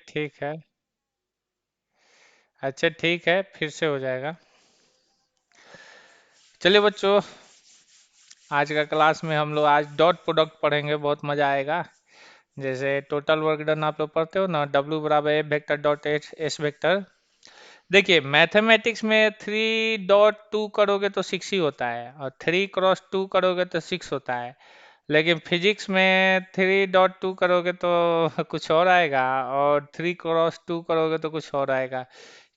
ठीक है। अच्छा ठीक है, फिर से हो जाएगा। चलिए बच्चों, आज का क्लास में हम लोग आज डॉट प्रोडक्ट पढ़ेंगे, बहुत मजा आएगा। जैसे टोटल वर्क डन आप लोग पढ़ते हो ना, W बराबर ए वेक्टर डॉट एस वेक्टर। देखिए मैथमेटिक्स में 3.2 करोगे तो 6 ही होता है, और 3 क्रॉस 2 करोगे तो 6 होता है। लेकिन फिजिक्स में 3.2 करोगे तो कुछ और आएगा, और 3 क्रॉस 2 करोगे तो कुछ और आएगा।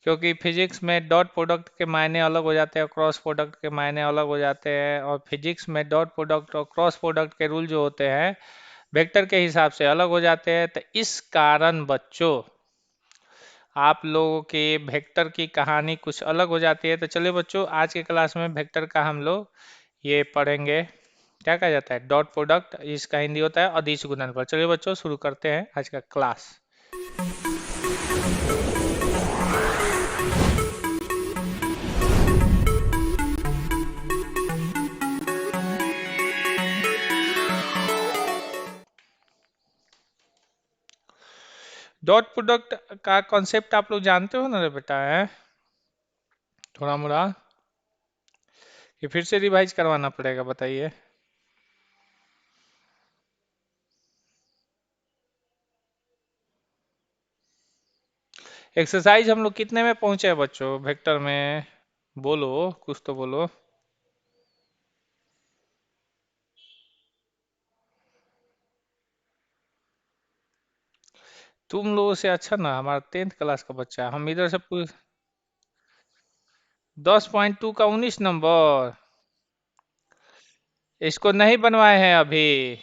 क्योंकि फिजिक्स में डॉट प्रोडक्ट के मायने अलग हो जाते हैं, क्रॉस प्रोडक्ट के मायने अलग हो जाते हैं, और फिजिक्स में डॉट प्रोडक्ट और क्रॉस प्रोडक्ट के रूल जो होते हैं वेक्टर के हिसाब से अलग हो जाते हैं। तो इस कारण बच्चों आप लोगों के वेक्टर की कहानी कुछ अलग हो जाती है। तो चलिए बच्चों, आज के क्लास में वेक्टर का हम लोग ये पढ़ेंगे। क्या कहा जाता है? डॉट प्रोडक्ट, इसका हिंदी होता है अदिश गुणनफल। चलिए बच्चों, शुरू करते हैं आज का क्लास। डॉट प्रोडक्ट का कॉन्सेप्ट आप लोग जानते हो ना रे बेटा, है थोड़ा मोड़ा कि फिर से रिवाइज करवाना पड़ेगा, बताइए। एक्सरसाइज हम लोग कितने में पहुंचे हैं बच्चों वेक्टर में? बोलो, कुछ तो बोलो। तुम लोगों से अच्छा ना हमारा 10th क्लास का बच्चा है। हम इधर से पूछ 10.2 का 19 नंबर। इसको नहीं बनवाए हैं अभी।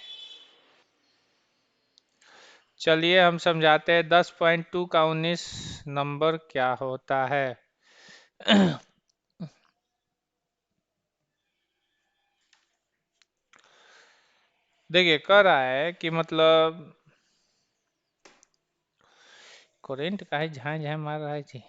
चलिए हम समझाते हैं 10.2 का 19 नंबर क्या होता है। देखिए कह रहा है कि मतलब करेंट का है, झाए झाए मार रहा है जी।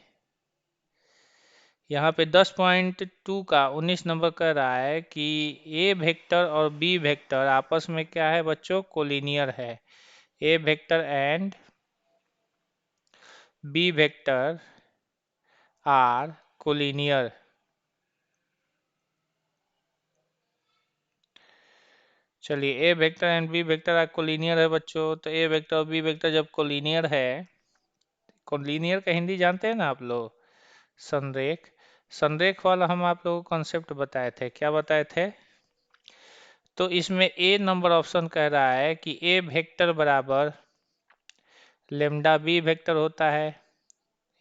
यहाँ पे 10.2 का 19 नंबर कह रहा है कि ए वेक्टर और बी वेक्टर आपस में क्या है बच्चों? कोलिनियर है। A vector and B vector are collinear. चलिए, A vector and B vector are collinear है बच्चों। तो ए वेक्टर और बी वेक्टर जब कोलिनियर है, कोलिनियर का हिंदी जानते हैं ना आप लोग? संरेख। संरेख वाला हम आप लोगों को कॉन्सेप्ट बताए थे, क्या बताए थे? तो इसमें ए नंबर ऑप्शन कह रहा है कि ए वेक्टर बराबर लेमडा बी वेक्टर होता है।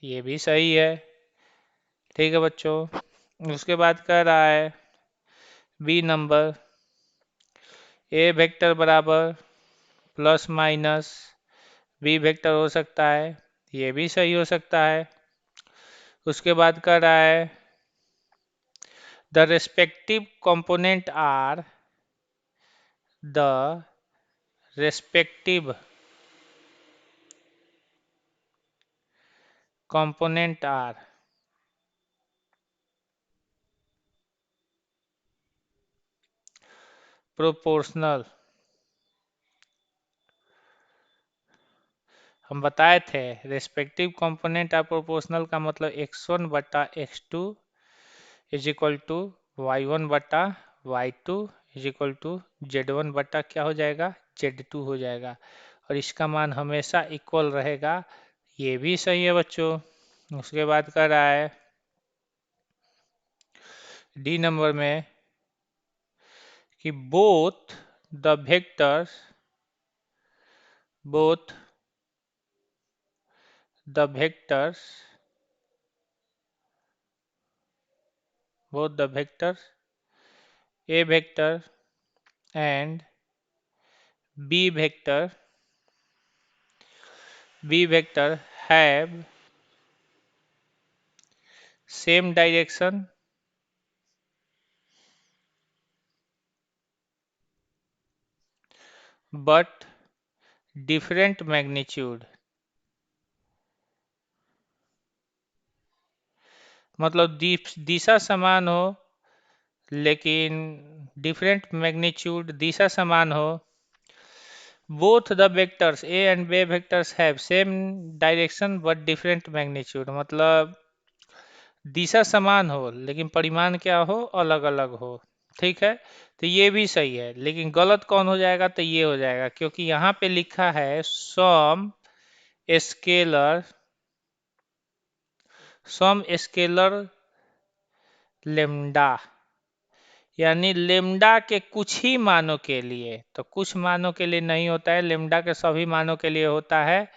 ये भी सही है। ठीक है बच्चों, उसके बाद कह रहा है बी नंबर ए वेक्टर बराबर प्लस माइनस बी वेक्टर हो सकता है। ये भी सही हो सकता है। उसके बाद कह रहा है the respective component are the respective component are proportional. हम बताए थे रेस्पेक्टिव कंपोनेंट आर प्रोपोर्शनल का मतलब x1/x2 is equal to y1/y2 is equal to z1 क्या हो जाएगा? z2 हो जाएगा। और इसका मान हमेशा इक्वल रहेगा। ये भी सही है बच्चों। उसके बाद कह रहा है डी नंबर में कि the vectors both the vectors both the vectors a vector and b vector have same direction but different magnitude। मतलब दिशा समान हो लेकिन डिफरेंट मैग्नीट्यूड, दिशा समान हो both the vectors A and B vectors have same direction but different magnitude, मतलब दिशा समान हो लेकिन परिमाण क्या हो, अलग अलग हो। ठीक है, तो ये भी सही है, लेकिन गलत कौन हो जाएगा, तो ये हो जाएगा, क्योंकि यहाँ पे लिखा है स्केलर सम स्केलर लेम्डा, यानी लेम्डा के कुछ ही मानों के लिए, तो कुछ मानों के लिए नहीं होता है, लेम्डा के सभी मानों के लिए होता है।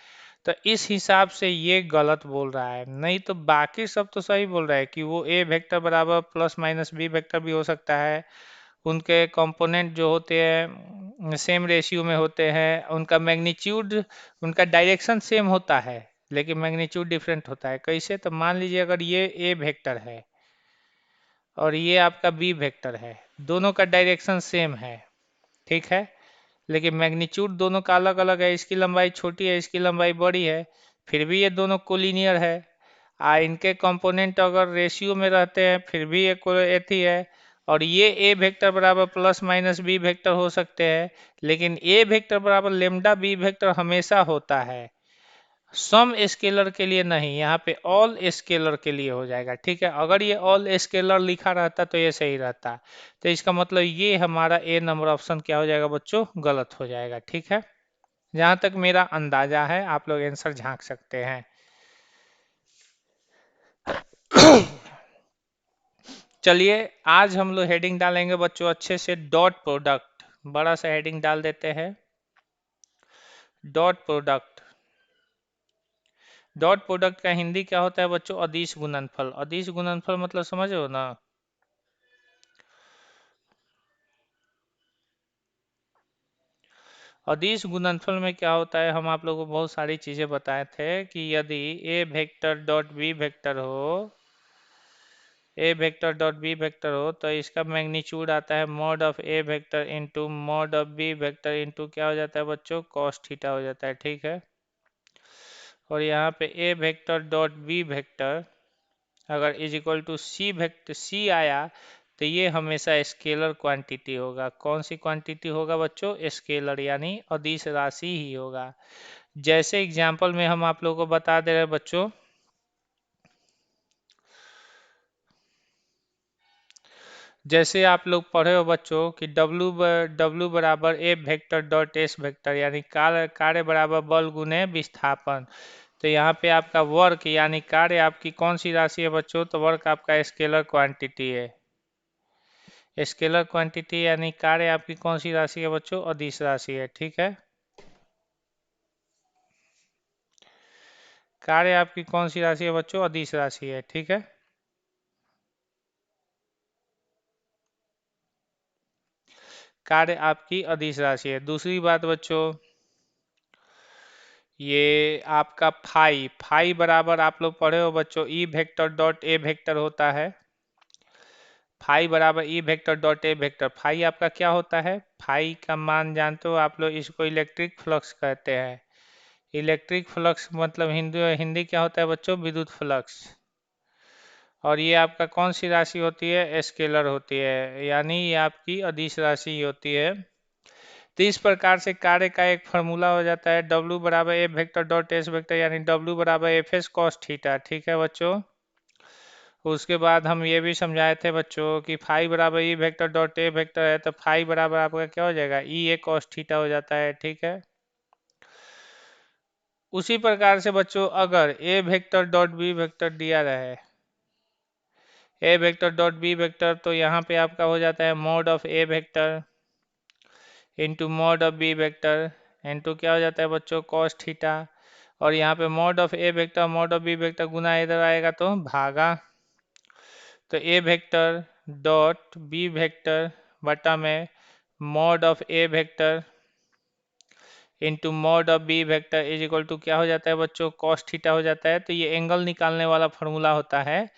तो इस हिसाब से ये गलत बोल रहा है, नहीं तो बाकी सब तो सही बोल रहा है कि वो ए वेक्टर बराबर प्लस माइनस बी वेक्टर भी हो सकता है, उनके कंपोनेंट जो होते हैं सेम रेशियो में होते हैं, उनका मैग्नीट्यूड, उनका डायरेक्शन सेम होता है, लेकिन मैग्नीट्यूड डिफरेंट होता है। कैसे, तो मान लीजिए अगर ये ए वेक्टर है और ये आपका बी वेक्टर है, दोनों का डायरेक्शन सेम है, ठीक है, लेकिन मैग्नीट्यूड दोनों का अलग अलग है, इसकी लंबाई छोटी है, इसकी लंबाई बड़ी है, फिर भी ये दोनों कोलिनियर है। इनके कंपोनेंट अगर रेशियो में रहते हैं फिर भी ये एथी है, और ये ए वेक्टर बराबर प्लस माइनस बी वेक्टर हो सकते हैं, लेकिन ए वेक्टर बराबर लेमडा बी वेक्टर हमेशा होता है, सम स्केलर के लिए नहीं, यहाँ पे ऑल स्केलर के लिए हो जाएगा। ठीक है, अगर ये ऑल स्केलर लिखा रहता तो ये सही रहता, तो इसका मतलब ये हमारा ए नंबर ऑप्शन क्या हो जाएगा बच्चों, गलत हो जाएगा। ठीक है, जहाँ तक मेरा अंदाजा है, आप लोग आंसर झांक सकते हैं। चलिए, आज हम लोग हेडिंग डालेंगे बच्चों अच्छे से, डॉट प्रोडक्ट, बड़ा सा हेडिंग डाल देते हैं, डॉट प्रोडक्ट। डॉट प्रोडक्ट का हिंदी क्या होता है बच्चों, अदिश गुणनफल। अदिश गुणनफल मतलब समझो ना, अदिश गुणनफल में क्या होता है, हम आप लोगों को बहुत सारी चीजें बताए थे कि यदि A vector dot B vector हो, A vector dot B vector हो, तो इसका मैग्नीट्यूड आता है mod of A vector into mod of B vector into क्या हो जाता है बच्चों, कॉस थीटा हो जाता है। ठीक है, और यहाँ पे A vector dot B vector अगर is equal to C vector C आया, तो ये हमेशा स्केलर क्वांटिटी होगा। कौन सी क्वांटिटी होगा बच्चों, स्केलर, यानी अदिश राशि ही होगा। जैसे एग्जाम्पल में हम आप लोगों को बता दे रहे हैं बच्चों, जैसे आप लोग पढ़े हो बच्चों कि W बराबर ए वेक्टर डॉट एस वेक्टर, यानी कार्य बराबर बल गुने विस्थापन। तो यहाँ पे आपका वर्क यानी कार्य आपकी कौन सी राशि है बच्चों, तो वर्क आपका स्केलर क्वांटिटी है। स्केलर क्वांटिटी यानी कार्य आपकी कौन सी राशि है बच्चों, अदिश राशि है। ठीक है, कार्य आपकी कौन सी राशि है बच्चों, अदिश राशि है। ठीक है, कार्य आपकी अदिश राशि है। दूसरी बात बच्चों, ये आपका फाई, फाई बराबर आप लोग पढ़े हो बच्चों, E vector dot A vector होता है। फाई बराबर E vector dot A vector, phi आपका क्या होता है, फाई का मान जानते हो आप लोग, इसको इलेक्ट्रिक फ्लक्स कहते हैं। इलेक्ट्रिक फ्लक्स मतलब हिंदी हिंदी क्या होता है बच्चों, विद्युत फ्लक्स। और ये आपका कौन सी राशि होती है, स्केलर होती है, यानी ये आपकी अदिश राशि ही होती है। तो इस प्रकार से कार्य का एक फार्मूला हो जाता है, W बराबर ए वेक्टर डॉट एस वेक्टर, यानी W बराबर एफ एस कॉस थीटा। ठीक है बच्चों, उसके बाद हम ये भी समझाए थे बच्चों कि फाई बराबर E vector dot A vector है, तो फाई बराबर आपका क्या हो जाएगा, ई ए कॉस थीटा हो जाता है। ठीक है, उसी प्रकार से बच्चों अगर A vector dot B vector दिया रहे, A vector dot B vector, तो यहाँ पे आपका हो जाता है mod of A vector into mod of B vector into क्या हो जाता है बच्चों, कॉस थीटा। और यहाँ पे mod of A vector mod of B vector गुना इधर आएगा तो भागा, तो A vector dot B vector बटा में mod of A vector into mod of B vector is equal to क्या हो जाता है बच्चों, कॉस थीटा हो जाता है। तो ये एंगल निकालने वाला फॉर्मूला होता है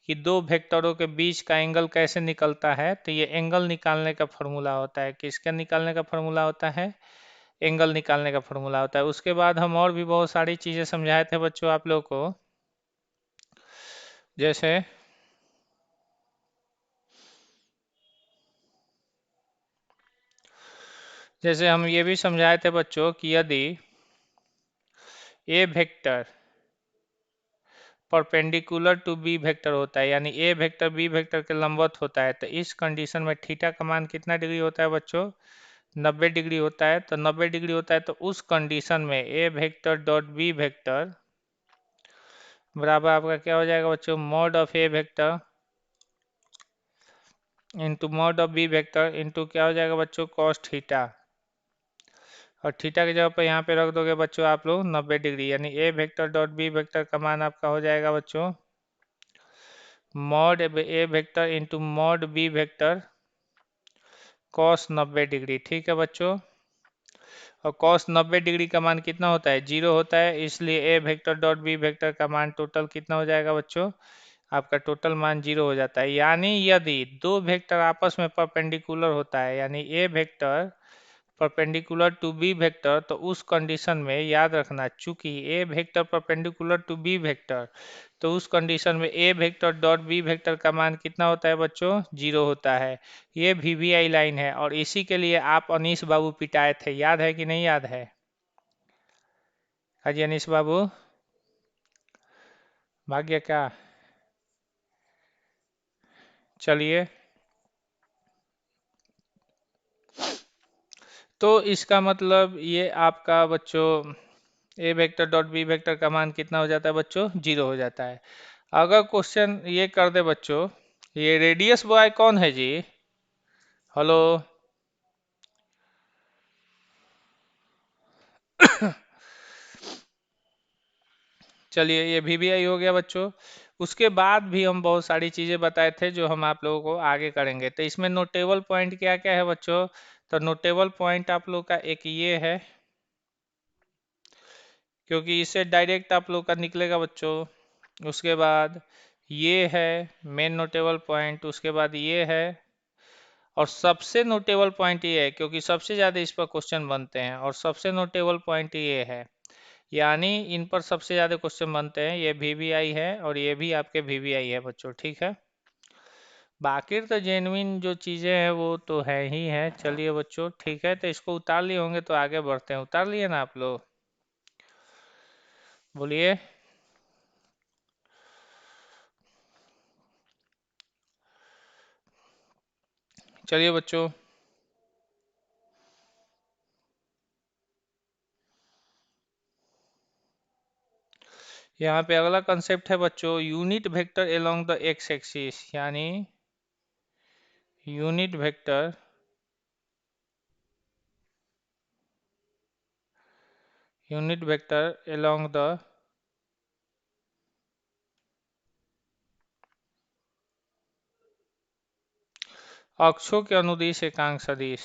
कि दो वेक्टरों के बीच का एंगल कैसे निकलता है, तो ये एंगल निकालने का फॉर्मूला होता है। किसके निकालने का फॉर्मूला होता है, एंगल निकालने का फॉर्मूला होता है। उसके बाद हम और भी बहुत सारी चीज़ें समझाए थे बच्चों आप लोग को, जैसे जैसे हम ये भी समझाए थे बच्चों कि यदि A vector perpendicular to B vector होता है, यानी ए वेक्टर बी वेक्टर के लंबवत होता है, तो इस कंडीशन में थीटा का मान कितना डिग्री होता है बच्चों? 90 डिग्री होता है। तो 90 डिग्री होता है, तो उस कंडीशन में A vector dot B vector बराबर आपका क्या हो जाएगा बच्चों? Mod of A vector into mod of B vector into क्या हो जाएगा बच्चों? Cos theta. और थीटा की जगह पर यहाँ पे रख दोगे बच्चों आप लोग 90 डिग्री, यानी A vector dot B vector का मान आपका हो जाएगा बच्चों mod A vector into mod B vector cos 90 degree. ठीक है बच्चों, और कॉस 90 डिग्री का मान कितना होता है? 0 होता है, इसलिए ए वेक्टर डॉट बी वेक्टर का मान टोटल कितना हो जाएगा बच्चों? आपका टोटल मान 0 हो जाता है। यानी यदि दो वेक्टर आपस में परपेंडिकुलर होता है, यानी A vector perpendicular to B vector, तो उस कंडीशन में याद रखना, चूंकि A vector perpendicular to B vector, तो उस कंडीशन में A vector dot B vector का मान कितना होता है बच्चों? 0 होता है। ये वीवीआई लाइन है, और इसी के लिए आप अनीश बाबू पिटाए थे, याद है कि नहीं याद है? हाँ जी अनीश बाबू, भाग्य क्या? चलिए, तो इसका मतलब ये आपका बच्चों A vector dot B vector का मान कितना हो जाता है बच्चों? 0 हो जाता है। अगर क्वेश्चन ये कर दे बच्चों, ये रेडियस बॉय कौन है जी? हेलो, चलिए ये वीवीआई हो गया बच्चों। उसके बाद भी हम बहुत सारी चीज़ें बताए थे जो हम आप लोगों को आगे करेंगे। तो इसमें नोटेबल पॉइंट क्या क्या है बच्चों? तो नोटेबल पॉइंट आप लोग का एक ये है, क्योंकि इससे डायरेक्ट आप लोग का निकलेगा बच्चों। उसके बाद ये है मेन नोटेबल पॉइंट, उसके बाद ये है, और सबसे नोटेबल पॉइंट ये है क्योंकि सबसे ज़्यादा इस पर क्वेश्चन बनते हैं, और सबसे नोटेबल पॉइंट ये है, यानी इन पर सबसे ज़्यादा क्वेश्चन बनते हैं, ये वीवीआई है और ये भी आपके वीवीआई है बच्चों। ठीक है, बाकी तो जेन्युइन जो चीज़ें हैं वो तो है ही है। चलिए बच्चों ठीक है, तो इसको उतार लिए होंगे, तो आगे बढ़ते हैं। उतार लिए ना आप लोग? बोलिए। चलिए बच्चों, यहाँ पे अगला कंसेप्ट है बच्चों unit vector along the x axis, यानी यूनिट वेक्टर अलोंग द अक्षों के अनुदिश एकांक सदिश।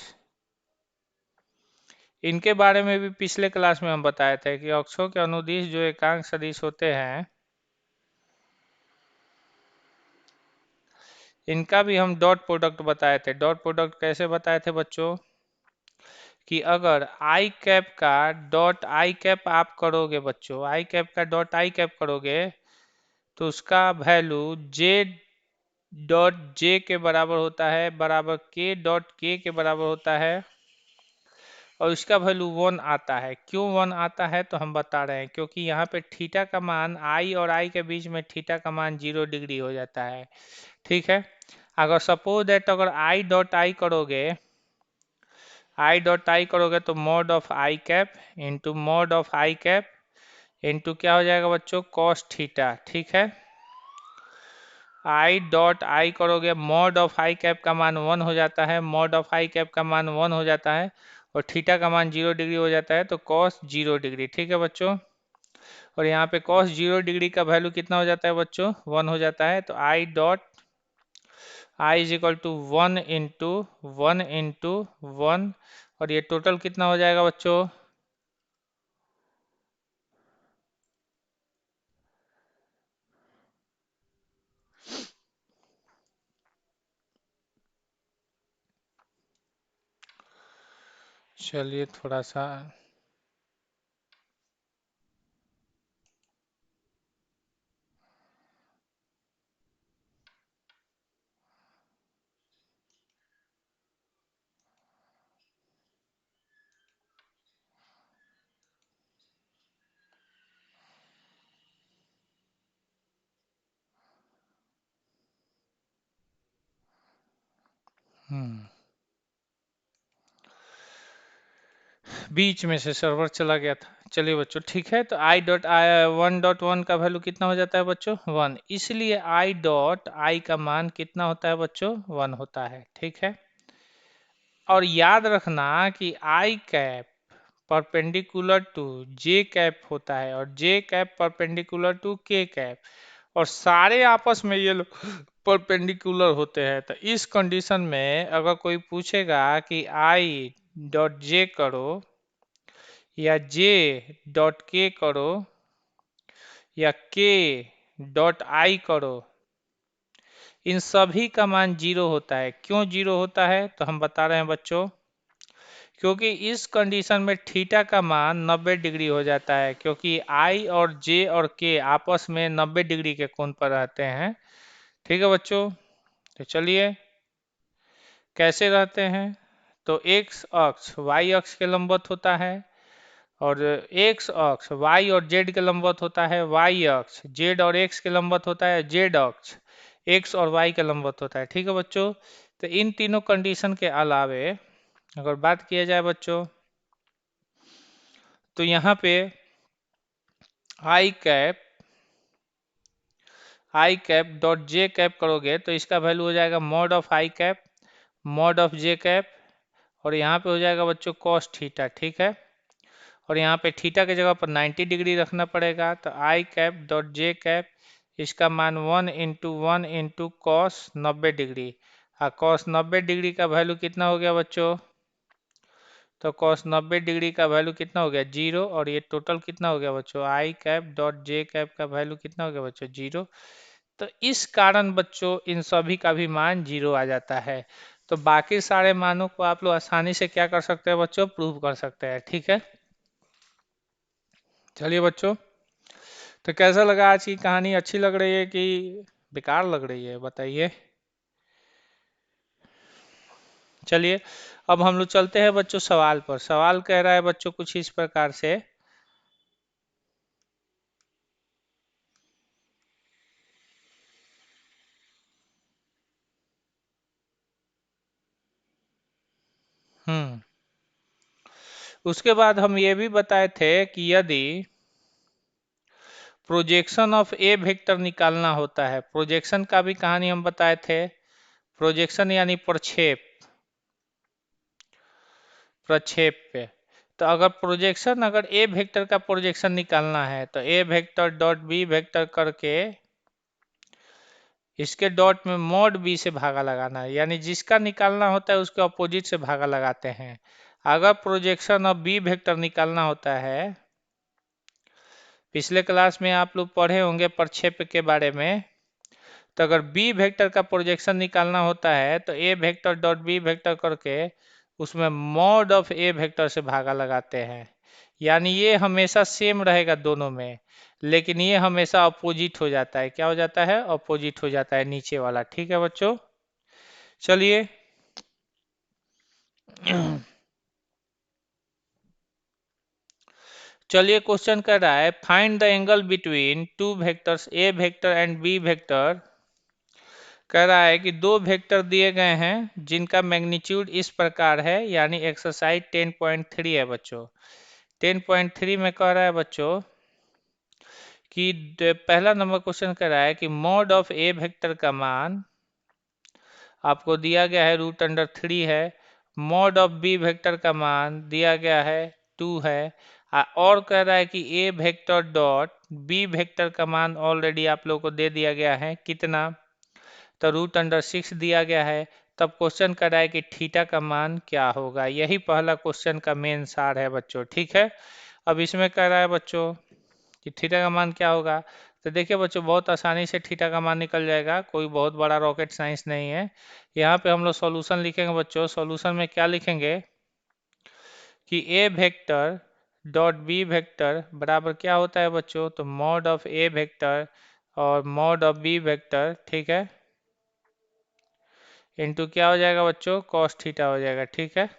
इनके बारे में भी पिछले क्लास में हम बताए थे कि अक्षों के अनुदिश जो एकांक सदिश होते हैं, इनका भी हम डॉट प्रोडक्ट बताए थे। डॉट प्रोडक्ट कैसे बताए थे बच्चों? कि अगर आई कैप का डॉट आई कैप आप करोगे बच्चों, आई कैप का डॉट आई कैप करोगे, तो उसका वैल्यू जे डॉट जे के बराबर होता है, बराबर के डॉट के बराबर होता है, और इसका वैल्यू 1 आता है। क्यों 1 आता है? तो हम बता रहे हैं, क्योंकि यहाँ पे थीटा का मान आई और आई के बीच में थीटा का मान 0 डिग्री हो जाता है। ठीक है, अगर सपोज दैट अगर आई डॉट आई करोगे तो mod of I cap into mod of I cap into क्या हो जाएगा बच्चों? Cos theta. ठीक है, आई डॉट आई करोगे, मॉड ऑफ आई कैप का मान 1 हो जाता है, मॉड ऑफ आई कैप का मान 1 हो जाता है, और थीटा का मान 0 डिग्री हो जाता है, तो कॉस 0 डिग्री। ठीक है बच्चों, और यहाँ पे कॉस 0 डिग्री का वैल्यू कितना हो जाता है बच्चों? 1 हो जाता है। तो i dot i is equal to 1 into 1, और ये टोटल कितना हो जाएगा बच्चों? चलिए थोड़ा सा, हम्म बीच में से सर्वर चला गया था। चलिए बच्चों ठीक है, तो आई डॉट आई 1.1 का वैल्यू कितना हो जाता है बच्चों 1, इसलिए आई डॉट आई का मान कितना होता है बच्चों 1 होता है। ठीक है, और याद रखना कि I cap perpendicular to J cap होता है और J cap perpendicular to K cap, और सारे आपस में ये लोग परपेंडिकुलर होते हैं। तो इस कंडीशन में अगर कोई पूछेगा कि आई डॉट जे करो या जे डॉट के करो या के डॉट आई करो, इन सभी का मान जीरो होता है। क्यों जीरो होता है तो हम बता रहे हैं बच्चों, क्योंकि इस कंडीशन में थीटा का मान 90 डिग्री हो जाता है, क्योंकि आई और जे और के आपस में 90 डिग्री के कोण पर रहते हैं। ठीक है बच्चों, तो चलिए कैसे रहते हैं, तो एक्स अक्ष वाई अक्ष के लंबवत होता है और एक्स अक्ष वाई और जेड के लंबवत होता है वाई अक्ष, जेड और एक्स के लंबवत होता है जेड अक्ष, एक्स और वाई के लंबवत होता है। ठीक है बच्चों, तो इन तीनों कंडीशन के अलावे अगर बात किया जाए बच्चों, तो यहाँ पे आई कैप डॉट जे कैप करोगे तो इसका वैल्यू हो जाएगा mod of I cap mod of J cap, और यहाँ पे हो जाएगा बच्चों कॉस थीटा। ठीक है, और यहाँ पे थीटा की जगह पर 90 डिग्री रखना पड़ेगा, तो आई कैप डॉट जे कैप इसका मान 1 इंटू कॉस 90 डिग्री, और कॉस 90 डिग्री का वैल्यू कितना हो गया बच्चों, तो कॉस 90 डिग्री का वैल्यू कितना हो गया 0, और ये टोटल कितना हो गया बच्चों आई कैप डॉट जे कैप का वैल्यू कितना हो गया बच्चों 0। तो इस कारण बच्चों इन सभी का भी मान 0 आ जाता है। तो बाकी सारे मानों को आप लोग आसानी से क्या कर सकते हैं बच्चों, प्रूव कर सकते हैं। ठीक है, चलिए बच्चों, तो कैसा लगा आज की कहानी, अच्छी लग रही है कि बेकार लग रही है बताइए। चलिए अब हम लोग चलते हैं बच्चों सवाल पर। सवाल कह रहा है बच्चों कुछ इस प्रकार से, हम्म उसके बाद हम ये भी बताए थे कि यदि प्रोजेक्शन ऑफ ए वेक्टर निकालना होता है, प्रोजेक्शन का भी कहानी हम बताए थे, प्रोजेक्शन यानी प्रक्षेप, प्रक्षेप पे। तो अगर प्रोजेक्शन अगर ए वेक्टर का प्रोजेक्शन निकालना है तो A vector dot B vector करके इसके डॉट में मॉड बी से भागा लगाना है, यानी जिसका निकालना होता है उसके अपोजिट से भागा लगाते हैं। अगर प्रोजेक्शन ऑफ बी वेक्टर निकालना होता है, पिछले क्लास में आप लोग पढ़े होंगे प्रक्षेप के बारे में, तो अगर बी वेक्टर का प्रोजेक्शन निकालना होता है तो A vector dot B vector करके उसमें मॉड ऑफ ए वेक्टर से भागा लगाते हैं। यानी ये हमेशा सेम रहेगा दोनों में, लेकिन ये हमेशा अपोजिट हो जाता है। क्या हो जाता है, अपोजिट हो जाता है नीचे वाला। ठीक है बच्चों, चलिए चलिए क्वेश्चन कर रहा है find the angle between two vectors A vector and B vector. कह रहा है कि दो वेक्टर दिए गए हैं जिनका मैग्नीट्यूड इस प्रकार है, यानी एक्सरसाइज 10.3 है बच्चों। 10.3 में कह रहा है बच्चों कि पहला नंबर क्वेश्चन कह रहा है कि मॉड ऑफ ए वेक्टर का मान आपको दिया गया है √3 है, मॉड ऑफ बी वेक्टर का मान दिया गया है 2 है, और कह रहा है कि A vector dot B vector का मान ऑलरेडी आप लोगों को दे दिया गया है कितना, तो √6 दिया गया है। तब क्वेश्चन कर रहा है कि थीटा का मान क्या होगा, यही पहला क्वेश्चन का मेन सार है बच्चों। ठीक है, अब इसमें कह रहा है बच्चों कि थीटा का मान क्या होगा, तो देखिए बच्चों बहुत आसानी से थीटा का मान निकल जाएगा, कोई बहुत बड़ा रॉकेट साइंस नहीं है। यहाँ पे हम लोग सॉल्यूशन लिखेंगे बच्चों, सॉल्यूशन में क्या लिखेंगे कि A vector dot B vector बराबर क्या होता है बच्चों, तो मॉड ऑफ ए वेक्टर और मॉड ऑफ बी वेक्टर, ठीक है, इनटू क्या हो जाएगा बच्चों, कॉस थीटा हो जाएगा। ठीक है,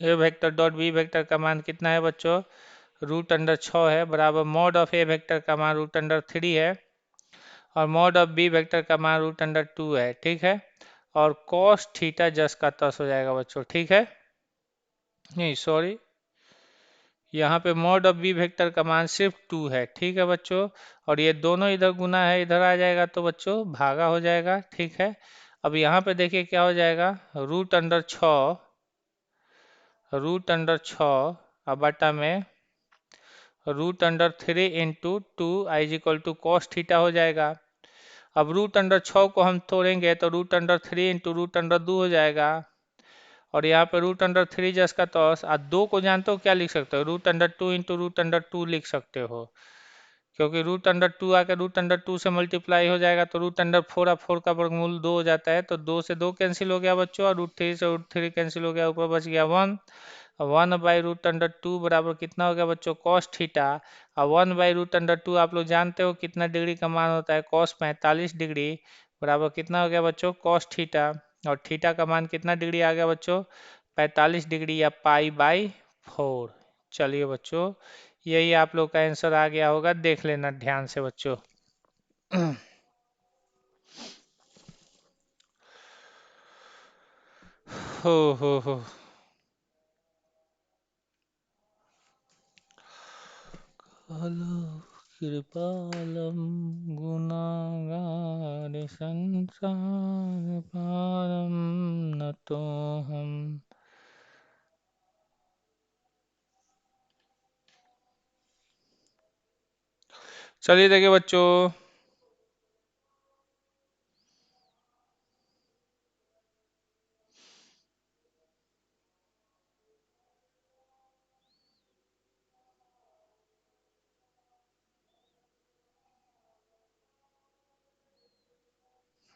A vector dot B vector का मान कितना है बच्चों, √6 है, बराबर मॉड ऑफ ए वेक्टर का मान √3 है और मॉड ऑफ बी वेक्टर का मान √2 है। ठीक है, और कॉस थीटा जस का तस हो जाएगा बच्चों, ठीक है। नहीं सॉरी, यहाँ पे मॉड ऑफ बी वेक्टर का मान सिर्फ 2 है, ठीक है बच्चों। और ये दोनों इधर गुना है, इधर आ जाएगा तो बच्चों भागा हो जाएगा, ठीक है। अब यहाँ पे देखिए क्या हो जाएगा, रूट अंडर 6 अब बटा में √3 × 2 I is equal to cos theta हो जाएगा। अब √6 को हम तोड़ेंगे तो √3 × √2 हो जाएगा। और यहाँ पे √3 जस का तौस, आ 2 को जानते हो क्या लिख सकते हो, √2 × √2 लिख सकते हो, क्योंकि √2 आके √2 से मल्टीप्लाई हो जाएगा तो √4 और 4 का वर्गमूल 2 हो जाता है, तो 2 से 2 कैंसिल हो गया बच्चों, और √3 से √3 कैंसिल हो गया, ऊपर बच गया 1। 1/√2 बराबर कितना हो गया बच्चों, कॉस थीटा। और 1/√2 आप लोग जानते हो कितना डिग्री का मान होता है, कॉस 45 डिग्री बराबर कितना हो गया बच्चों, कॉस थीटा। और थीटा का मान कितना डिग्री आ गया बच्चों, 45 डिग्री या π/4। चलिए बच्चों, यही आप लोग का आंसर आ गया होगा, देख लेना ध्यान से बच्चों। हो कालो कृपालम गुनागार संसार पारम न तो हम। चलिए देखिए बच्चों,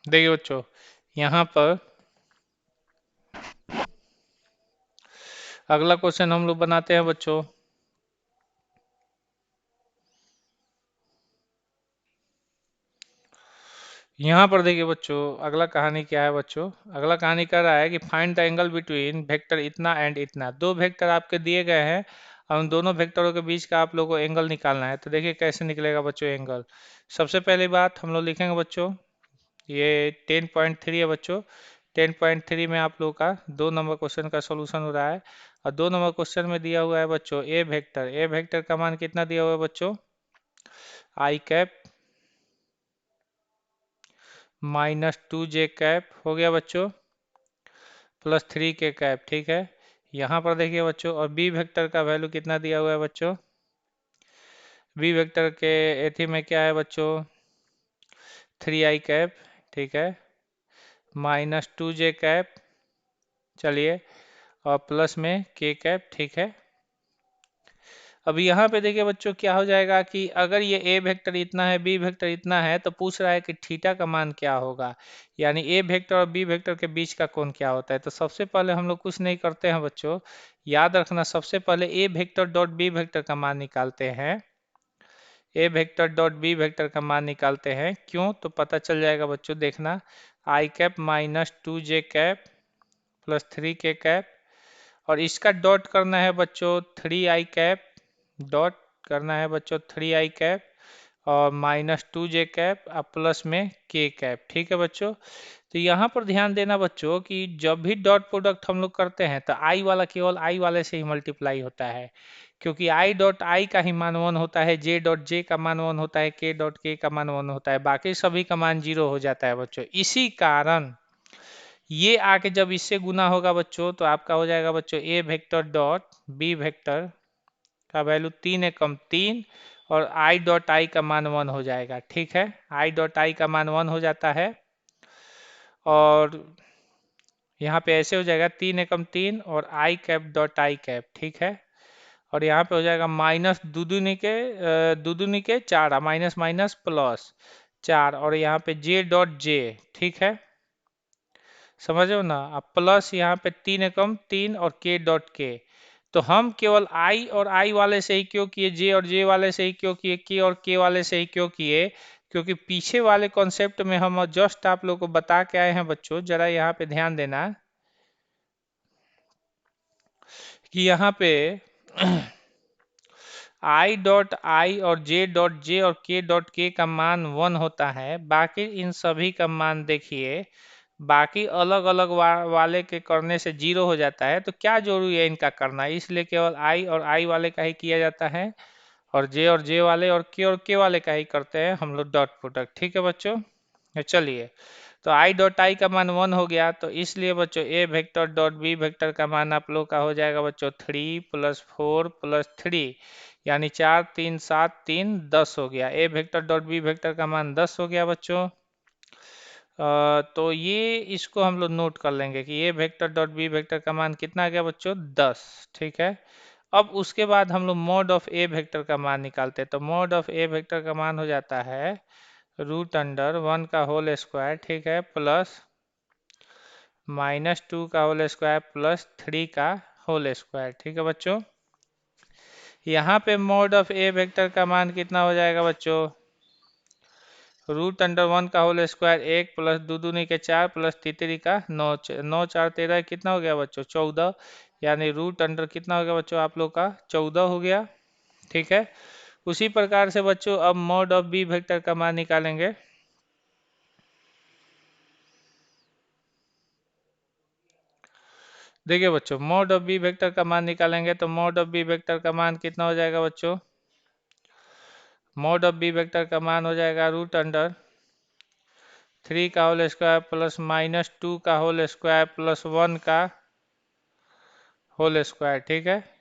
देखिए बच्चों, यहाँ पर अगला क्वेश्चन हम लोग बनाते हैं बच्चों। यहाँ पर देखिए बच्चों, अगला कहानी क्या है बच्चों, अगला कहानी कह रहा है कि find the angle between vector इतना एंड इतना। दो वेक्टर आपके दिए गए हैं और उन दोनों वेक्टरों के बीच का आप लोगों को एंगल निकालना है। तो देखिए कैसे निकलेगा बच्चों एंगल। सबसे पहली बात हम लोग लिखेंगे बच्चों, ये 10.3 है बच्चों। 10.3 में आप लोगों का 2 नंबर क्वेश्चन का सोल्यूशन हो रहा है। और 2 नंबर क्वेश्चन में दिया हुआ है बच्चों ए वेक्टर का मान कितना दिया हुआ है बच्चों, i कैप -2j कैप हो गया बच्चों, +3k कैप, ठीक है। यहाँ पर देखिए बच्चों, और बी वेक्टर का वैल्यू कितना दिया हुआ है बच्चों, बी वेक्टर के एथी में क्या है बच्चों, 3i कैप, ठीक है, -2j कैप, चलिए, और प्लस में k कैप, ठीक है। अब यहाँ पे देखिए बच्चों क्या हो जाएगा कि अगर ये ए वेक्टर इतना है, बी वेक्टर इतना है, तो पूछ रहा है कि थीटा का मान क्या होगा, यानी ए वेक्टर और बी वेक्टर के बीच का कोण क्या होता है। तो सबसे पहले हम लोग कुछ नहीं करते हैं बच्चों, याद रखना, सबसे पहले ए वेक्टर डॉट बी वेक्टर का मान निकालते हैं। A vector dot B vector का मान निकालते हैं, क्यों, तो पता चल जाएगा बच्चों, देखना, i cap -2j cap +3k cap, और इसका डॉट करना है बच्चों 3i कैप, डॉट करना है बच्चों 3i कैप, और -2j कैप और प्लस में k कैप, ठीक है बच्चों। तो यहाँ पर ध्यान देना बच्चों कि जब भी डॉट प्रोडक्ट हम लोग करते हैं तो आई वाला केवल आई वाले से ही मल्टीप्लाई होता है, क्योंकि आई डॉट आई का ही मान 1 होता है, जे डॉट जे का मान 1 होता है, के डॉट के का मान 1 होता है, बाकी सभी का मान 0 हो जाता है बच्चों। इसी कारण ये आके जब इससे गुना होगा बच्चों तो आपका हो जाएगा बच्चों A vector dot B vector का वैल्यू 3 × 3 और आई डॉट आई का मान 1 हो जाएगा, ठीक है। आई डॉट आई का मान 1 हो जाता है, और यहाँ पे ऐसे हो जाएगा 3 × 3 और i cap dot i cap, ठीक है। और यहाँ पे हो जाएगा माइनस दुदुनी के 4, माइनस माइनस प्लस 4, और यहाँ पे j डॉट जे, ठीक है, समझ रहे हो ना। अब प्लस यहाँ पे 3 × 3 और k डॉट के। तो हम केवल i और i वाले से ही क्यों किए, j और j वाले से ही क्यों किए, k और k वाले से ही क्यों किए, क्योंकि पीछे वाले कॉन्सेप्ट में हम जस्ट आप लोग को बता के आए हैं बच्चों, जरा यहाँ पे ध्यान देना कि यहाँ पे i डॉट आई और j डॉट जे और k डॉट के का मान 1 होता है, बाकी इन सभी का मान देखिए बाकी अलग अलग वाले के करने से जीरो हो जाता है, तो क्या जरूरी है इनका करना, इसलिए केवल आई और आई वाले का ही किया जाता है, और जे वाले और के वाले का ही करते हैं हम लोग डॉट प्रोडक्ट। ठीक है बच्चों, तो चलिए, तो आई डॉट आई का मान 1 हो गया, तो इसलिए बच्चों A vector dot B vector का मान आप लोग का हो जाएगा बच्चों 3 + 4 + 3, यानी 4 3 7 3 10 हो गया। ए वेक्टर डॉट बी वेक्टर का मान 10 हो गया बच्चों। तो ये इसको हम लोग नोट कर लेंगे कि A vector dot B vector का मान कितना आ गया बच्चों 10। ठीक है, अब उसके बाद हम लोग मॉड ऑफ ए वेक्टर का मान निकालते हैं, तो मॉड ऑफ ए वेक्टर का मान हो जाता है √1 का होल स्क्वायर, ठीक है, प्लस -2 का होल स्क्वायर प्लस 3 का होल स्क्वायर। ठीक है बच्चों, यहाँ पे मॉड ऑफ ए वेक्टर का मान कितना हो जाएगा बच्चों, √1 का होल स्क्वायर 1 प्लस 2 दूनी के 4 प्लस तीतरी का 9, 9 4 13 कितना हो गया बच्चों 14, यानी रूट अंडर कितना हो गया बच्चों आप लोग का 14 हो गया। ठीक है, उसी प्रकार से बच्चों अब मॉड ऑफ बी वेक्टर का मान निकालेंगे। देखिए बच्चों, मॉड ऑफ बी वेक्टर का मान निकालेंगे, तो मॉड ऑफ बी वेक्टर का मान कितना हो जाएगा बच्चों, मॉड ऑफ बी वेक्टर का मान हो जाएगा √3 का होल स्क्वायर प्लस -2 का होल स्क्वायर प्लस 1 का होल स्क्वायर। ठीक है,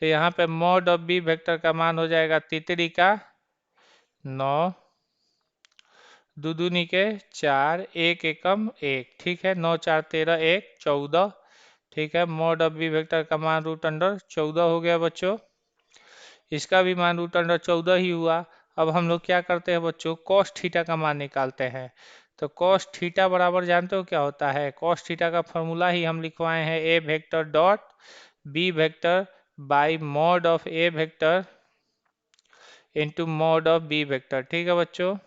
तो यहाँ पे मॉड ऑफ बी वेक्टर का मान हो जाएगा तीतरी का 9, दो दूनी के 4, एक एकम 1। ठीक है, 9 4 13 1 14। ठीक है, मॉड ऑफ बी वेक्टर का मान √14 हो गया बच्चों, इसका भी मान √14 ही हुआ। अब हम लोग क्या करते हैं बच्चों, कॉस थीटा का मान निकालते हैं। तो कॉस थीटा बराबर जानते हो क्या होता है, कॉस थीटा का फॉर्मूला ही हम लिखवाए हैं A vector dot B vector by mod of A vector into mod of B vector. ठीक है बच्चों,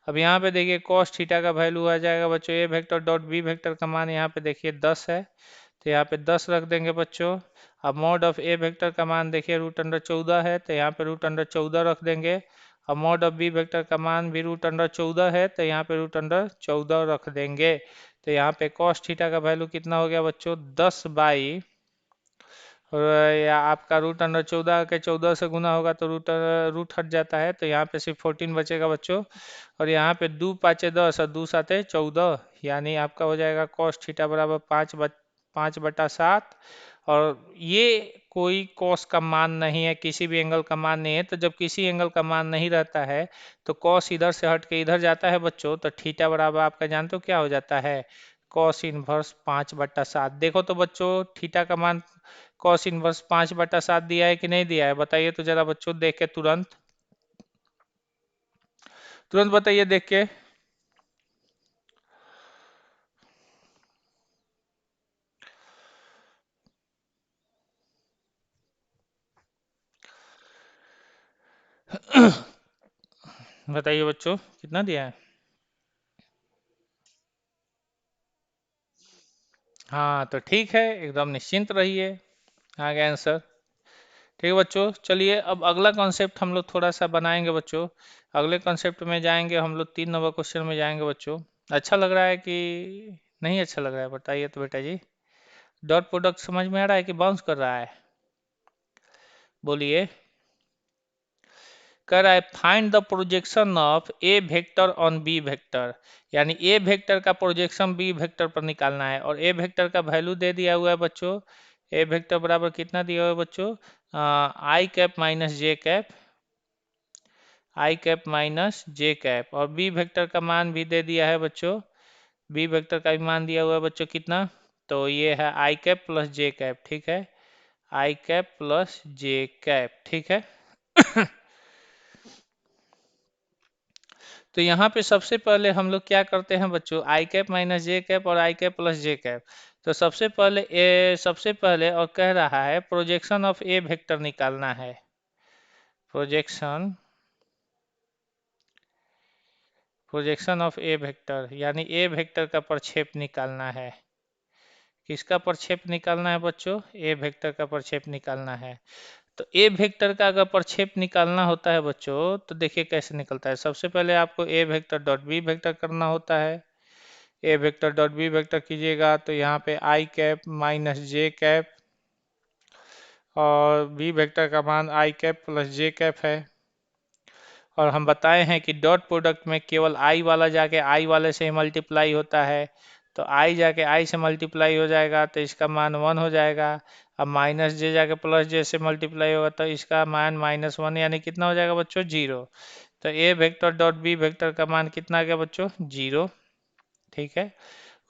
अब यहाँ पे देखिए कॉस थीटा का वैल्यू आ जाएगा बच्चों, A vector dot B vector का मान यहाँ पे देखिए 10 है, तो यहाँ पे 10 रख देंगे बच्चों। अब मॉड ऑफ ए वेक्टर का मान देखिए √14 है, तो यहाँ पे √14 रख देंगे। अब मॉड ऑफ बी वेक्टर का मान भी √14 है, तो यहाँ पे √14 रख देंगे। तो यहाँ पे कॉस थीटा का वैल्यू कितना हो गया बच्चों 10 बाई, और या आपका √14 के 14 से गुना होगा तो रूट हट जाता है, तो यहाँ पे सिर्फ 14 बचेगा बच्चों। और यहाँ पे 2 5 10 और 2 7 14, यानी आपका हो जाएगा कॉस थीटा बराबर 5/7। और ये कोई कॉस का मान नहीं है, किसी भी एंगल का मान नहीं है, तो जब किसी एंगल का मान नहीं रहता है तो कॉस इधर से हट के इधर जाता है बच्चों, तो थीटा बराबर आपका जानते हो क्या हो जाता है, कॉस इनवर्स 5/7। देखो तो बच्चों थीटा का मान कॉस इनवर्स 5/7 दिया है कि नहीं दिया है, बताइए तो जरा बच्चों देख के, तुरंत तुरंत बताइए देख के। बताइए बच्चों कितना दिया है। हाँ तो ठीक है, एकदम निश्चिंत रहिए, आ गया आंसर। ठीक है बच्चों, चलिए अब अगला कॉन्सेप्ट हम लोग थोड़ा सा बनाएंगे बच्चों। अगले कॉन्सेप्ट में जाएंगे हम लोग, 3 नंबर क्वेश्चन में जाएंगे बच्चों। अच्छा लग रहा है कि नहीं अच्छा लग रहा है, बताइए तो बेटा जी। डॉट प्रोडक्ट समझ में आ रहा है कि बाउंस कर रहा है, बोलिए। कह रहा है find the projection of A vector on B vector, यानी ए वेक्टर का प्रोजेक्शन बी वेक्टर पर निकालना है, और ए वेक्टर का वैल्यू दे दिया हुआ है बच्चों। ए वेक्टर बराबर कितना दिया हुआ है बच्चों, आई कैप माइनस जे कैप, आई कैप माइनस जे कैप, और बी वेक्टर का मान भी दे दिया है बच्चों। बी वेक्टर का भी मान दिया हुआ है बच्चों कितना, तो ये है आई कैप प्लस जे कैप। ठीक है, आई कैप प्लस जे कैप। ठीक है, तो यहाँ पे सबसे पहले हम लोग क्या करते हैं बच्चों, आई कैप माइनस जे कैप और आई कैप प्लस जे कैप। तो सबसे पहले और कह रहा है प्रोजेक्शन ऑफ ए वेक्टर निकालना है, projection projection of A vector, यानी ए वेक्टर का प्रक्षेप निकालना है। किसका प्रक्षेप निकालना है बच्चों, ए वेक्टर का प्रक्षेप निकालना है। तो ए वेक्टर का अगर प्रक्षेप निकालना होता है बच्चों, तो देखिए कैसे निकलता है। सबसे पहले आपको ए वेक्टर डॉट बी वेक्टर करना होता है, A vector dot B vector कीजिएगा तो यहाँ पे आई कैप माइनस जे कैप और बी वेक्टर का मान आई कैप प्लस जे कैप है। और हम बताए हैं कि डॉट प्रोडक्ट में केवल आई वाला जाके आई वाले से ही मल्टीप्लाई होता है, तो आई जाके आई से मल्टीप्लाई हो जाएगा तो इसका मान 1 हो जाएगा। अब माइनस जे जाके प्लस जे से मल्टीप्लाई होगा तो इसका मान -1 यानी कितना हो जाएगा बच्चों 0। तो A vector dot B vector का मान कितना आ गया बच्चों 0। ठीक है।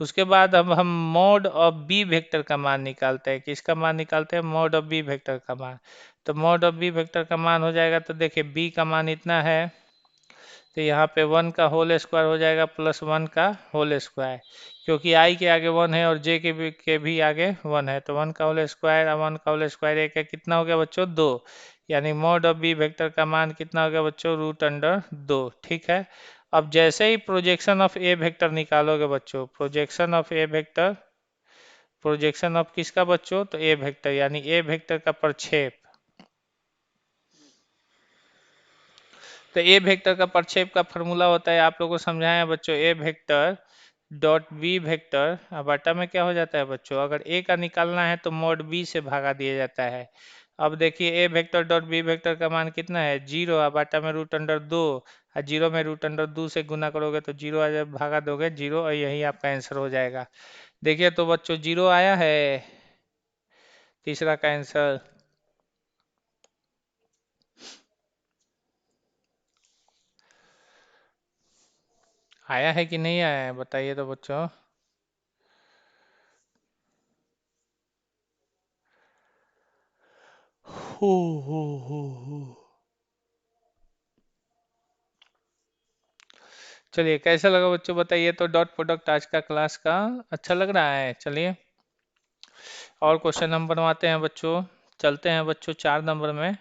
उसके बाद अब हम मॉड ऑफ बी वेक्टर का मान निकालते हैं। किसका मान निकालते हैं? मॉड ऑफ बी वेक्टर का मान। तो मॉड ऑफ बी वेक्टर का मान हो जाएगा, तो देखिए बी का मान इतना है, तो यहाँ पे 1 का होल स्क्वायर हो जाएगा प्लस 1 का होल स्क्वायर, क्योंकि आई के आगे 1 है और जे के भी आगे 1 है, तो 1 का होल स्क्वायर और 1 का होल स्क्वायर एक है, कितना हो गया बच्चों 2। यानी मॉड ऑफ बी वेक्टर का मान कितना हो गया बच्चों √2। ठीक है। अब जैसे ही प्रोजेक्शन ऑफ ए वेक्टर निकालोगे बच्चों, projection of A vector, projection of किसका बच्चों? तो ए वेक्टर, यानी ए वेक्टर का प्रक्षेप। तो ए वेक्टर का प्रक्षेप का फॉर्मूला होता है, आप लोगों को समझाए हैं बच्चों, A vector dot B vector बटा में क्या हो जाता है बच्चों, अगर ए का निकालना है तो मॉड बी से भागा दिया जाता है। अब देखिए ए वेक्टर डॉट बी वेक्टर का मान कितना है 0, अब बटा में √2, और 0 में √2 से गुना करोगे तो 0 आ जाए, भागा दोगे 0 और यही आपका आंसर हो जाएगा। देखिए तो बच्चों 0 आया है तीसरा का आंसर। आया है कि नहीं आया है बताइए तो बच्चों। हो हो। चलिए कैसा लगा बच्चों बताइए तो डॉट प्रोडक्ट आज का क्लास का। अच्छा लग रहा है? चलिए और क्वेश्चन हम बनवाते हैं बच्चों। चलते हैं बच्चों 4 नंबर में।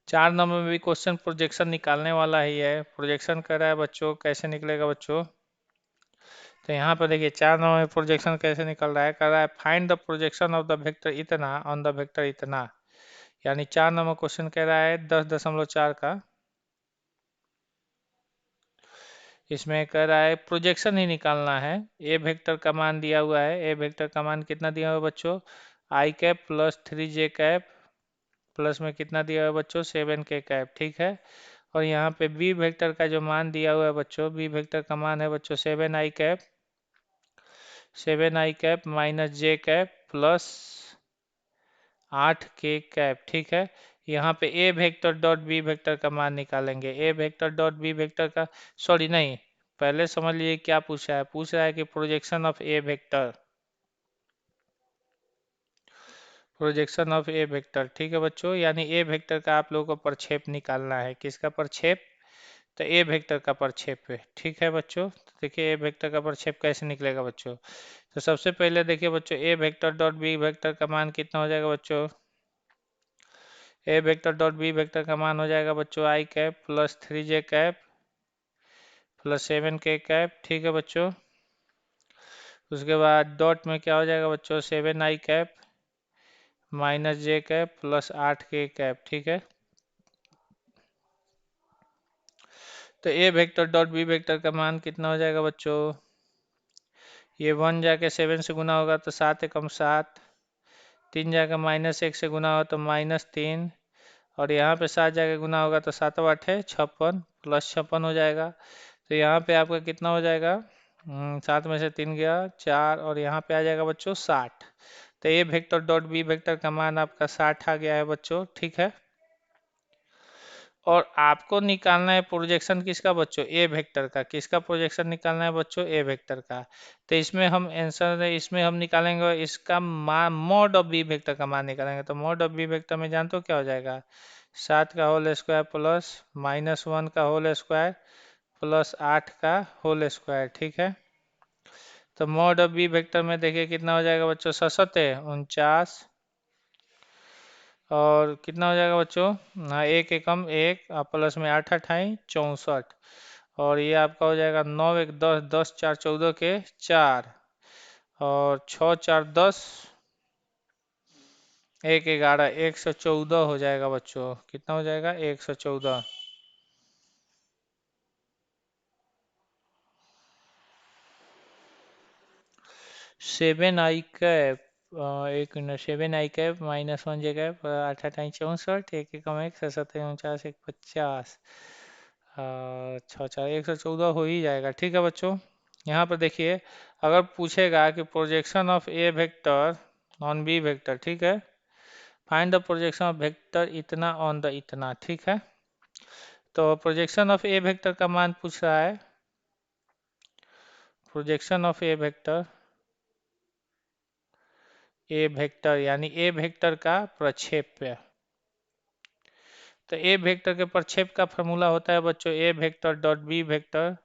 4 नंबर में भी क्वेश्चन प्रोजेक्शन निकालने वाला ही है। प्रोजेक्शन कर रहा है बच्चों, कैसे निकलेगा बच्चों? तो यहाँ पर देखिए 4 नंबर में प्रोजेक्शन कैसे निकल रहा है, कर रहा है find the projection of the vector इतना ऑन द वेक्टर इतना। यानी 4 नंबर क्वेश्चन कह रहा है 10.4 का। इसमें कह रहा है प्रोजेक्शन ही निकालना है। ए वेक्टर का मान दिया हुआ है, ए वेक्टर का मान कितना दिया हुआ है बच्चों? आई कैप प्लस 3 जे कैप प्लस में कितना दिया हुआ है बच्चों 7 के कैप। ठीक है। और यहाँ पे बी वेक्टर का जो मान दिया हुआ है बच्चों, बी वेक्टर का मान है बच्चों 7 आई कैप, 7 आई कैप माइनस जे कैप प्लस 8 के कैप। ठीक है। यहाँ पे A vector dot B vector का मान निकालेंगे। ए वेक्टर डॉट बी वेक्टर का, सॉरी नहीं, पहले समझ लीजिए क्या पूछा है। पूछ रहा है कि projection of A vector, projection of A vector. ठीक है बच्चों, यानी ए वेक्टर का आप लोगों को प्रक्षेप निकालना है। किसका प्रक्षेप? तो ए वेक्टर का प्रक्षेप है। ठीक है बच्चों, तो देखिए ए वेक्टर का प्रक्षेप कैसे निकलेगा बच्चों। तो सबसे पहले देखिए बच्चों A vector dot B vector का मान कितना हो जाएगा बच्चों? A vector dot B vector का मान हो जाएगा बच्चों आई कैप प्लस 3 जे कैप प्लस 7 के कैप। ठीक है बच्चों। उसके बाद डॉट में क्या हो जाएगा बच्चों 7 आई कैप माइनस जे कैप प्लस 8 के कैप। ठीक है। तो A vector dot B vector का मान कितना हो जाएगा बच्चों? ये 1 जाके 7 से गुना होगा तो 7 एकम 7, 3 जाके -1 से गुना हो तो -3, और यहाँ पे 7 जाके गुना होगा तो 7 × 8 = 56 प्लस 56 हो जाएगा। तो यहाँ पे आपका कितना हो जाएगा? 7 में से 3 गया 4, और यहाँ पे आ जाएगा बच्चों 60। तो A vector dot B vector का मान आपका 60 आ गया है बच्चों। ठीक है। और आपको निकालना है प्रोजेक्शन किसका बच्चों? ए वेक्टर का। किसका प्रोजेक्शन निकालना है बच्चों? ए वेक्टर का। तो इसमें हम आंसर, इसमें हम निकालेंगे इसका मान, मॉड ऑफ बी वेक्टर का मान निकालेंगे। तो मॉड ऑफ बी वेक्टर में जानते हो क्या हो जाएगा? 7 का होल स्क्वायर प्लस -1 का होल स्क्वायर प्लस 8 का होल स्क्वायर। ठीक है। तो मॉड ऑफ बी वेक्टर में देखिए कितना हो जाएगा बच्चों? 7 × 49, और कितना हो जाएगा बच्चों? हाँ 1 एकम 1 और प्लस में 8 × 8 = 64, और ये आपका हो जाएगा 9 × 1 = 10, 10 × 4 = 14 के 4, और 6 × 4 = 10, 1 × 11 = 114 हो जाएगा बच्चों। कितना हो जाएगा? 114। 7 i कैप, एक minute, 7 i cap -1 j cap, 8 8 1 64, 1 1 1 6 114, 114 ठीक है बच्चों। यहाँ पर देखिए, अगर पूछेगा कि projection of A vector on B vector, ठीक है, find the projection of vector इतना ऑन द इतना, ठीक है। तो प्रोजेक्शन ऑफ ए वेक्टर का मान पूछ रहा है, प्रोजेक्शन ऑफ ए वेक्टर यानी ए वेक्टर का प्रक्षेप्य। तो ए वेक्टर के प्रक्षेप का फॉर्मूला होता है बच्चों, A vector dot B vector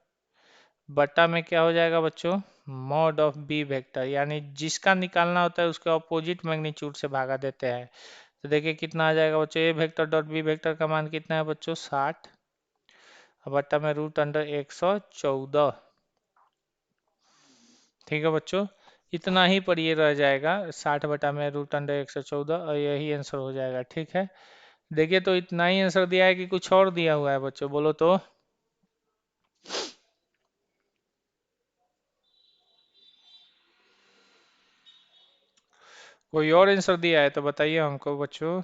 बटा में क्या हो जाएगा बच्चों, मॉड ऑफ बी वेक्टर, यानी जिसका निकालना होता है उसके ऑपोजिट मैग्नीट्यूड से भागा देते हैं। तो देखिए कितना आ जाएगा बच्चों, A vector dot B vector का मान कितना है बच्चों, 60, बटा में √114, ठीक है बच्चों। इतना ही पर ये रह जाएगा, 60 बटा में √114, और यही आंसर हो जाएगा, ठीक है। देखिए तो इतना ही आंसर दिया है कि कुछ और दिया हुआ है बच्चों, बोलो तो। कोई और आंसर दिया है तो बताइए हमको बच्चों।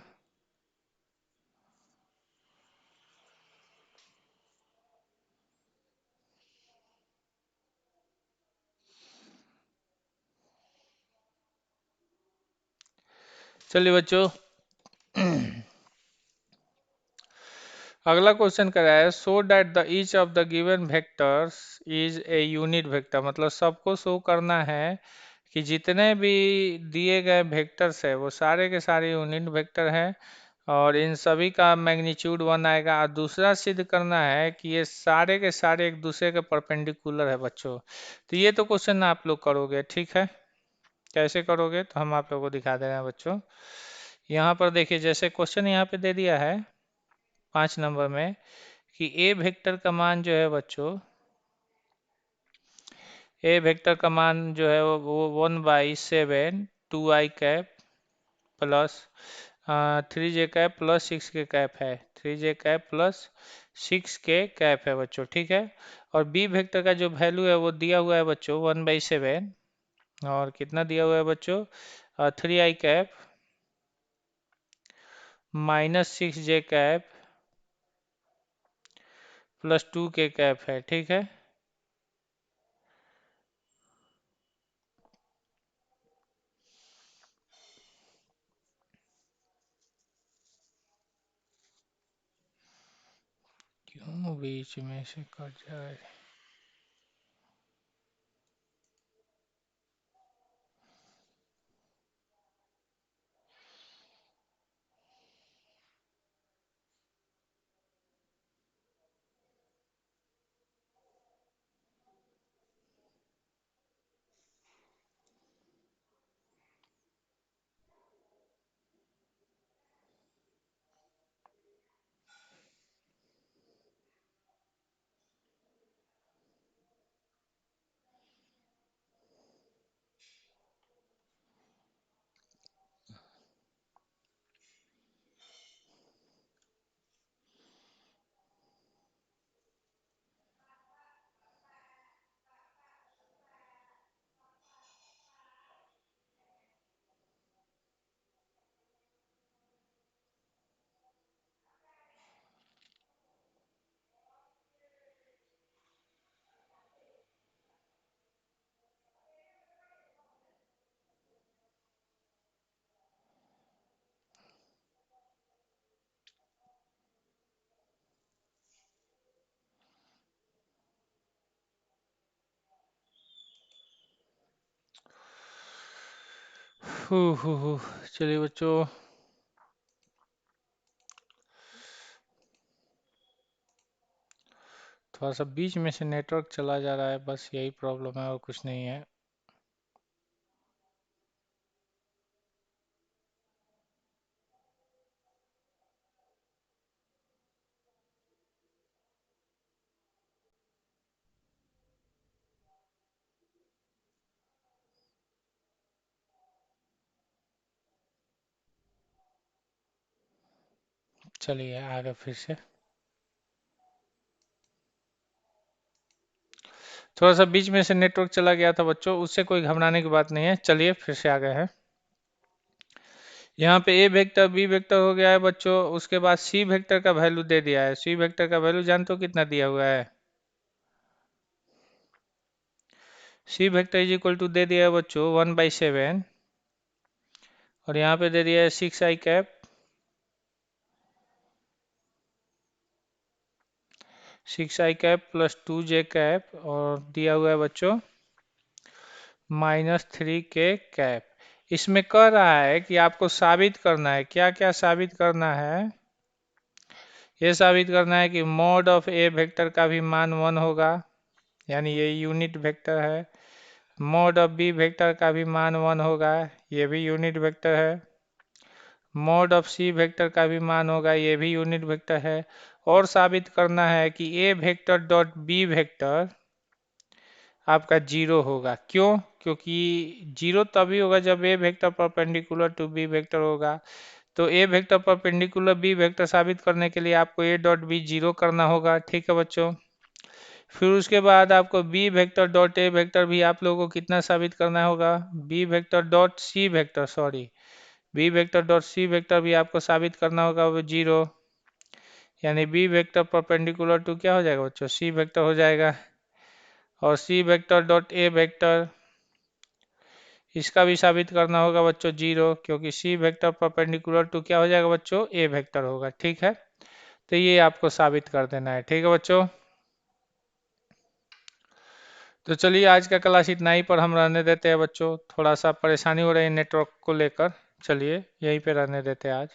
चलिए बच्चों, अगला क्वेश्चन क्या है, show that the each of the given vectors is a unit vector, मतलब सबको शो करना है कि जितने भी दिए गए वेक्टर्स है वो सारे के सारे यूनिट वेक्टर हैं, और इन सभी का मैग्नीट्यूड 1 आएगा। और दूसरा सिद्ध करना है कि ये सारे के सारे एक दूसरे के परपेंडिकुलर है बच्चों। तो ये तो क्वेश्चन आप लोग करोगे, ठीक है। कैसे करोगे तो हम आप लोगों को दिखा दे रहे हैं बच्चों। यहाँ पर देखिए, जैसे क्वेश्चन यहाँ पे दे दिया है 5 नंबर में, कि ए वेक्टर का मान जो है बच्चों, ए वेक्टर का मान जो है वो 1/7 2 i cap plus 3 j cap plus 6 k cap है, 3 j cap plus 6 k cap है बच्चों, ठीक है। और बी वेक्टर का जो वैल्यू है वो दिया हुआ है बच्चों 1/7, और कितना दिया हुआ है बच्चों, 3 i cap -6 j cap plus 2 k cap है, ठीक है। क्यों बीच में से कट जाए। चलिए बच्चों, थोड़ा सा बीच में से नेटवर्क चला जा रहा है, बस यही प्रॉब्लम है और कुछ नहीं है। चलिए आगे फिर से। थोड़ा सा बीच में से नेटवर्क चला गया था बच्चों, उससे कोई घबराने की बात नहीं है। चलिए फिर से आ गए हैं। यहाँ पे ए वेक्टर बी वेक्टर हो गया है बच्चों, उसके बाद सी वेक्टर का वैल्यू दे दिया है। सी वेक्टर का वैल्यू जानते हो कितना दिया हुआ है? C vector is equal to दे दिया है बच्चों 1/7, और यहाँ पे दे दिया है 6i cap, 6i cap plus 2j cap, और दिया हुआ है बच्चों -3k कैप। इसमें कह रहा है कि आपको साबित करना है, क्या क्या साबित करना है? ये साबित करना है कि मॉड ऑफ ए वेक्टर का भी मान 1 होगा, यानी ये यूनिट वेक्टर है। मॉड ऑफ बी वेक्टर का भी मान 1 होगा, ये भी यूनिट वेक्टर है। मॉड ऑफ सी वेक्टर का भी मान होगा, ये भी यूनिट वेक्टर है। और साबित करना है कि A vector dot B vector आपका जीरो होगा। क्यों? क्योंकि जीरो तभी होगा जब A vector perpendicular to B vector होगा। तो A vector perpendicular B vector साबित करने के लिए आपको ए डॉट बी जीरो करना होगा। ठीक है बच्चों। फिर उसके बाद आपको B vector dot A vector भी आप लोगों को कितना साबित करना होगा? B vector dot C vector, sorry, B vector dot C vector भी आपको साबित करना होगा वो जीरो, यानी बी वेक्टर परपेंडिकुलर टू क्या हो जाएगा बच्चों? सी वेक्टर हो जाएगा। और C vector dot A vector, इसका भी साबित करना होगा बच्चों जीरो, क्योंकि सी वेक्टर परपेंडिकुलर टू क्या हो जाएगा बच्चों? ए वेक्टर होगा। ठीक है, तो ये आपको साबित कर देना है। ठीक है बच्चों। तो चलिए आज का क्लास इतना ही पर हम रहने देते हैं बच्चों, थोड़ा सा परेशानी हो रही है नेटवर्क को लेकर। चलिए यहीं पे रहने देते हैं आज।